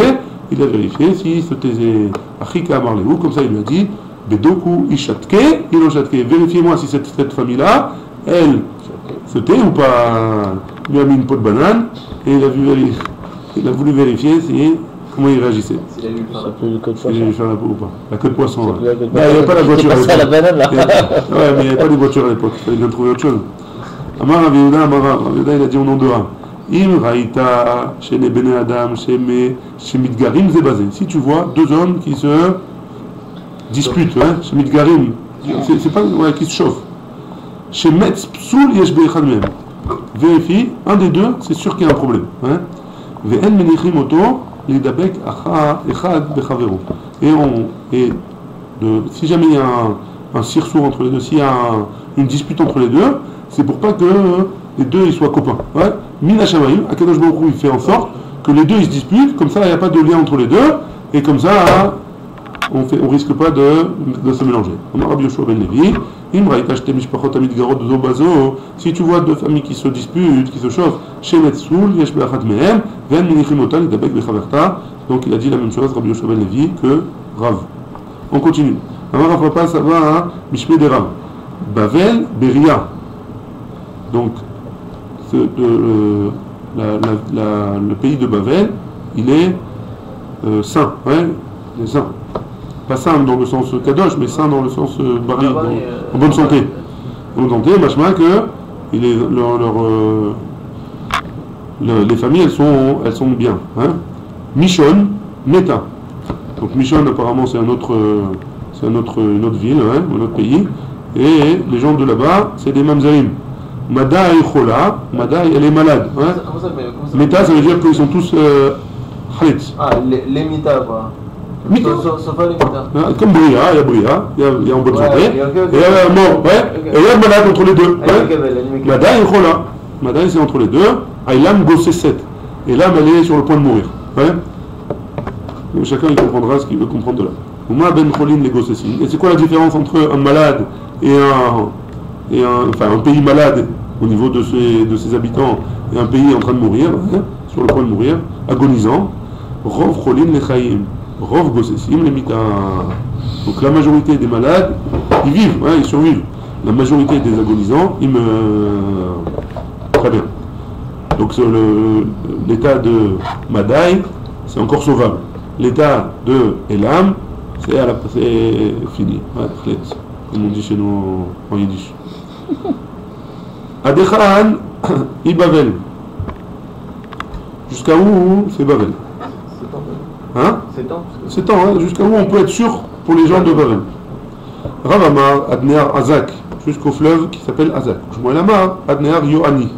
Speaker 1: Il a vérifié s'il se taisait Achika Amarlehu, comme ça il lui a dit Bedoku Ishatke, Iloshatke. Vérifiez-moi si cette famille-là, elle se tait ou pas. Il lui a mis une peau de banane et il a voulu vérifier comment il réagissait.
Speaker 2: S'il a eu le code
Speaker 1: poisson. S'il a eu faire la peau ou pas. La queue de poisson.
Speaker 2: Il
Speaker 1: n'y avait pas la voiture à l'époque.
Speaker 2: la banane là.
Speaker 1: Ouais, mais il n'y avait pas de voiture à l'époque. Il fallait bien trouver autre chose. Amar Rav Yehuda, il a dit au nom de Rav. Im Raïta, chez les Bene Adam, chez Midgarim, Zébazé. Si tu vois deux hommes qui se disputent, hein, chez Midgarim, c'est pas qui se chauffent. Chez Metz Psoul, Yesh Beichad Mehem. Vérifie, un des deux, c'est sûr qu'il y a un problème. Ve'en Menichim Oto, Lidabek Echad Bechavero. Et si jamais il y a un sursaut entre les deux, s'il y a une dispute entre les deux, c'est pour pas que les deux ils soient copains. Ouais. Mina Shamayim, Akadosh Baruch Hu, il fait en sorte que les deux ils se disputent, comme ça il n'y a pas de lien entre les deux, et comme ça on risque pas de se mélanger. On a Rabbi Yoshua ben Levi, si tu vois deux familles qui se disputent, qui se chauffent, donc il a dit la même chose, Rabbi Yoshua ben Levi, que Rav. On continue. Rav Papa, ça va à Mishmé de Rav. Bavel, Beria. Donc, le pays de Bavel, il est saint, ouais, il est saint. Pas saint dans le sens kadosh, mais saint dans le sens bari, en bonne santé. En bonne santé, machma que les familles, elles sont bien. Hein. Mishon, Meta. Donc Mishon, apparemment, c'est une autre ville, hein, un autre pays. Et les gens de là-bas, c'est des mamzerim. Madaï Chola, Madaï elle est malade. Hein? Meta, ça veut dire qu'ils sont tous Khalit.
Speaker 3: Ah, les Mita quoi.
Speaker 1: Mita.
Speaker 3: Sauf pas les Mita.
Speaker 1: Comme Bria, il y a en bonne santé. Et il y a mort, ouais. Et il y a malade entre les deux. Madaï et Chola. Madaï c'est entre les deux. Aïlam Gosseset. Et l'âme elle est sur le point de mourir. Ouais. Donc chacun il comprendra ce qu'il veut comprendre de là. Uma ben cholin les gossessin. Et c'est quoi la différence entre un malade et un pays malade au niveau de ses habitants et un pays en train de mourir, hein, sur le point de mourir, agonisant? Rov cholin les chaim, rov gossessim les mita. Donc la majorité des malades, ils vivent, hein, ils survivent. La majorité des agonisants, ils meurent. Très bien. Donc l'état de Madaï, c'est encore sauvable. L'état de Elam, c'est fini. Ouais, comme on dit chez nous en yiddish. Adechan, Ibavel. Jusqu'à où c'est Bavel? Hein? 7 ans, hein? Jusqu'à où on peut être sûr pour les gens de Bavel. Rav Amar, Adnear Azak, jusqu'au fleuve qui s'appelle Azak. Shmuel Amar, Adnear Yohani,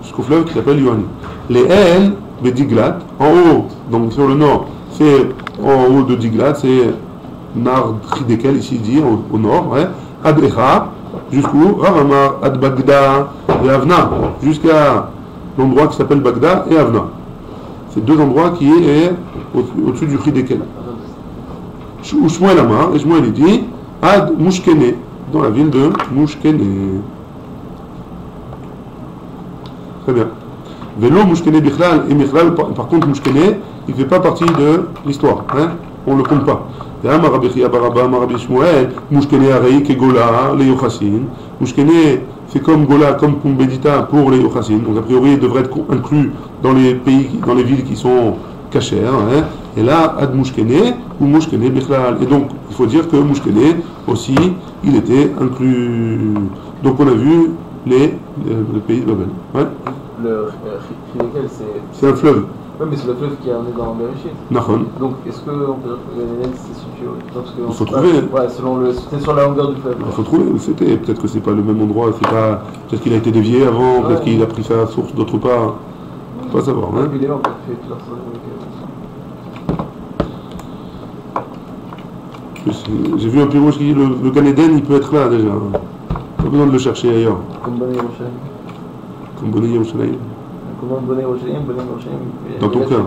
Speaker 1: jusqu'au fleuve qui s'appelle Yohani. Les El, Bediglat, en haut, donc sur le nord, c'est en haut de Diglat, c'est Nar Tridekel, ici dit, au nord, ouais. Ad Echa, jusqu'où? Rav Amar, Ad Bagda et Avna, jusqu'à l'endroit qui s'appelle Bagda et Avna. C'est deux endroits qui est au-dessus du Tridekel. Shmuel Amar, et Shmuel il dit, Ad Mushkene, dans la ville de Mushkene. Très bien. Vélo Mushkene Bichlal et Michlal, par contre Mushkene, il ne fait pas partie de l'histoire, hein? On ne le compte pas. Mushkene Areik et Gola, les Yochassin. Mushkene, c'est comme Gola, comme Pumbedita pour les Yochassin. Donc a priori, il devrait être inclus dans les pays, dans les villes qui sont cachères, hein? Et là, Ad Mushkene ou Mushkene Bichlal. Et donc, il faut dire que Mushkene aussi, il était inclus. Donc, on a vu le pays de Babel. Ouais?
Speaker 3: Le Chidekel,
Speaker 1: c'est un fleuve.
Speaker 3: Oui, mais c'est le fleuve qui est dans Bereshit.
Speaker 1: Nahon.
Speaker 3: Donc, est-ce qu'on peut dire que le Ganeden c'est situé?
Speaker 1: Il faut trouver.
Speaker 3: Ouais, c'était sur la longueur du fleuve.
Speaker 1: Il faut trouver où c'était. Peut-être que c'est pas le même endroit. Peut-être qu'il a été dévié avant. Peut-être qu'il a pris sa source d'autre part. Faut pas savoir. Hein?
Speaker 3: Et puis, on peut faire tout leur
Speaker 1: J'ai vu un pirouge qui dit le Ganeden, il peut être là déjà. Pas besoin de le chercher ailleurs.
Speaker 3: Comme Bonnet Yerushalayim.
Speaker 1: Comme Bonnet Yerushalayim.
Speaker 3: Comment Bonnet Yerushalayim,
Speaker 1: dans ton cœur.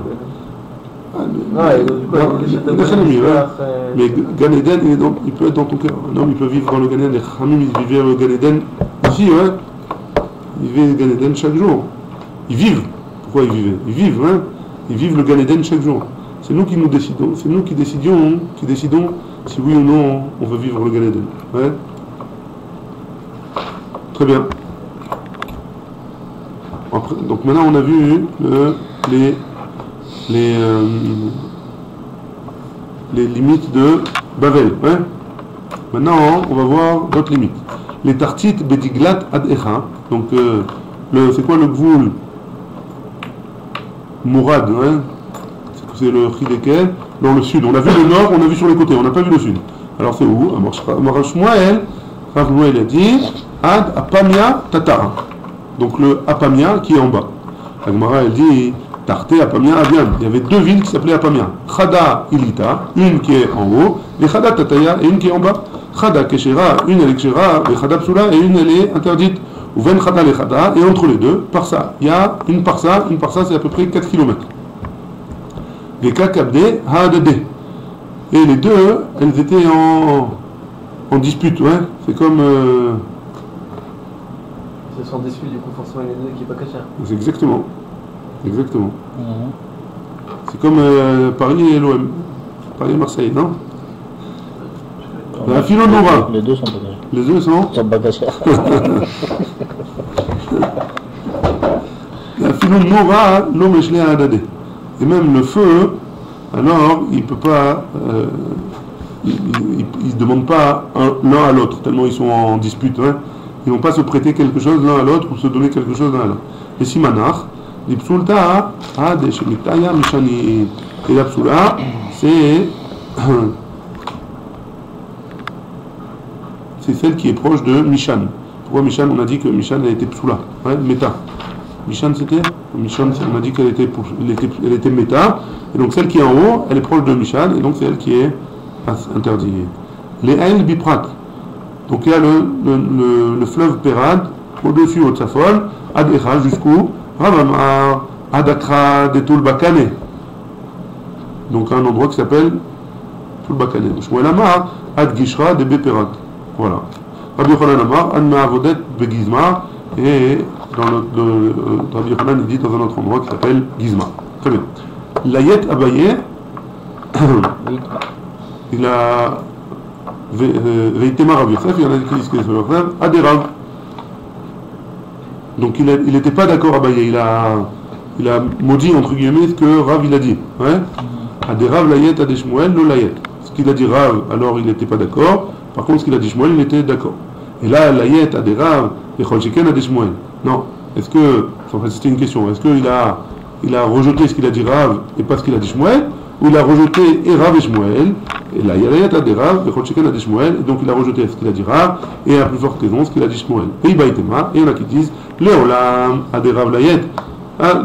Speaker 3: Ah,
Speaker 1: mais Gan Eden, il peut être dans ton cœur. Un homme, il peut vivre dans le Gan Eden. Les Khamim, ils vivaient le Gan Eden ici, ouais. Ils vivaient le Gan Eden chaque jour. Ils vivent. Pourquoi ils vivaient? Ils vivent, hein. Ils vivent le Gan Eden chaque jour. C'est nous qui nous décidons. C'est nous qui décidons si oui ou non on veut vivre le Gan Eden. Ouais. Très bien. Après, donc maintenant on a vu les limites de Bavel. Ouais. Maintenant on va voir d'autres limites. Les tartites bediglat ad echa. Donc c'est quoi le gvoul mourad, hein? C'est le Chidekel dans le sud. On a vu le nord, on a vu sur les côtés, on n'a pas vu le sud. Alors c'est où? Amar Shmuel a dit Ad Apamia Tatara. Donc le Apamia qui est en bas. La Gemara elle dit Tarté Apamia Avian. Il y avait deux villes qui s'appelaient Apamia. Chada Ilita, une qui est en haut, et Chada Tataya, et une qui est en bas. Chada Keshera, une elle est Keshera, et Chada Psula, et une elle est interdite. Ou Ven Chada le Chada, et entre les deux, Parsa. Il y a une Parsa c'est à peu près 4 km. Veka Kabde Haadade. Et les deux, elles étaient en dispute, ouais. C'est comme.
Speaker 3: C'est sans dispute, du coup, forcément, il y en a une qui n'est pas cachère.
Speaker 1: C'est exactement. C'est comme Paris et l'OM. Paris et Marseille, non? La Philonora.
Speaker 2: Les deux sont pas cachers.
Speaker 1: Les deux sont
Speaker 2: pas cachers.
Speaker 1: La Philonora, l'homme est à Adadé. Et même le feu, alors, il ne peut pas. Ils ne se demandent pas l'un à l'autre, tellement ils sont en dispute. Hein. Ils ne vont pas se prêter quelque chose l'un à l'autre ou se donner quelque chose l'un à l'autre. Et Simanach, l'Ipsulta, Ade Shemitaya Mishani. Et l'Ipsula, c'est celle qui est proche de Mishan. Pourquoi Mishan? On a dit que Mishan a été Psula, hein, Meta. Mishan c'était Mishan, on a dit qu'elle était Meta. Et donc celle qui est en haut, elle est proche de Mishan, et donc c'est elle qui est interdite. Les Aïl Biprat. Donc il y a le fleuve Perad, au-dessus au Tzafon, Ad-Echa jusqu'où Ravamar, Adakra, Detul Bakane. Donc un endroit qui s'appelle tout le bakané. Shmuel Amar, Ad Gishra de Beperat. Voilà. Rabbi Yochanan Amar, An Ma'avodet Begizma, et Rabbi Yochanan il dit dans un autre endroit qui s'appelle Gizma. Très bien. Layet Abaye, il a Veitema Rav Yosef, il y en a qui disent que c'est Rav Yosef, Aderav. Donc il n'était pas d'accord Abaye, il a maudit entre guillemets ce que Rav il a dit. Ouais. Aderav Layet Adeshmuel, no Layet. Ce qu'il a dit Rav, alors il n'était pas d'accord. Par contre, ce qu'il a dit Shmuel, il était d'accord. Et là, Layet Aderav, et Cholchiken Adeshmuel. Non. Est-ce que, enfin, c'était une question, est-ce qu'il a rejeté ce qu'il a dit Rav et pas ce qu'il a dit Shmuel, ou il a rejeté et Rav et Shmuel, et là, Layet Aderav, et Cholchiken Adeshmuel, et donc il a rejeté ce qu'il a dit Rav, et à plus forte raison, ce qu'il a dit Shmuel. Et Ibaïtema, et il y en a qui disent, Léolam Aderav Layet. Ah,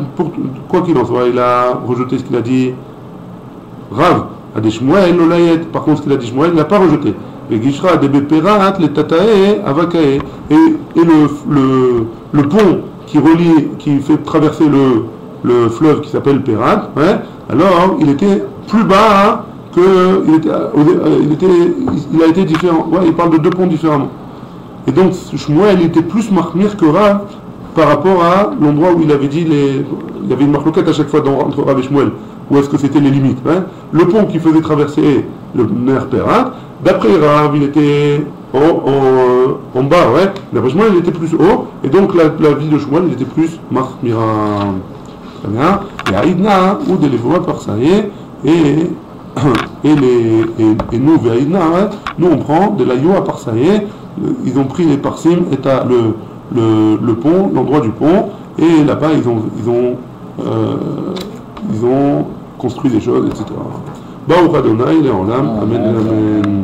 Speaker 1: quoi qu'il en soit, il a rejeté ce qu'il a dit Rav, Adeshmuel, no Layet. Par contre, ce qu'il a dit Shmuel, il n'a pas rejeté. Et Gishra, des Beperat, les Tatae, Avakae. Et le pont qui relie, qui fait traverser le fleuve qui s'appelle Perat, ouais, alors il était plus bas que. Il a été différent. Ouais, il parle de deux ponts différemment. Et donc, Shmuel, il était plus marmir que Rav par rapport à l'endroit où il avait dit il y avait une marloquette à chaque fois entre Rav et Shmuel. Où est-ce que c'était les limites, hein? Le pont qui faisait traverser le Ner Perat, d'après Rav, il était en bas, ouais. D'après Shmuel, il était plus haut, et donc la vie de Shmuel, il était plus Mahmira. Très bien. Et Aïdna, ou de l'Evoa par Saïe, et nous, Aïdna, hein, nous on prend de la Yoa par Saïe, ils ont pris les Parsim, et le pont, l'endroit du pont, et là-bas, ils ont construit des choses, etc. Baruch Adonai, il est en l'âme, amen, amen.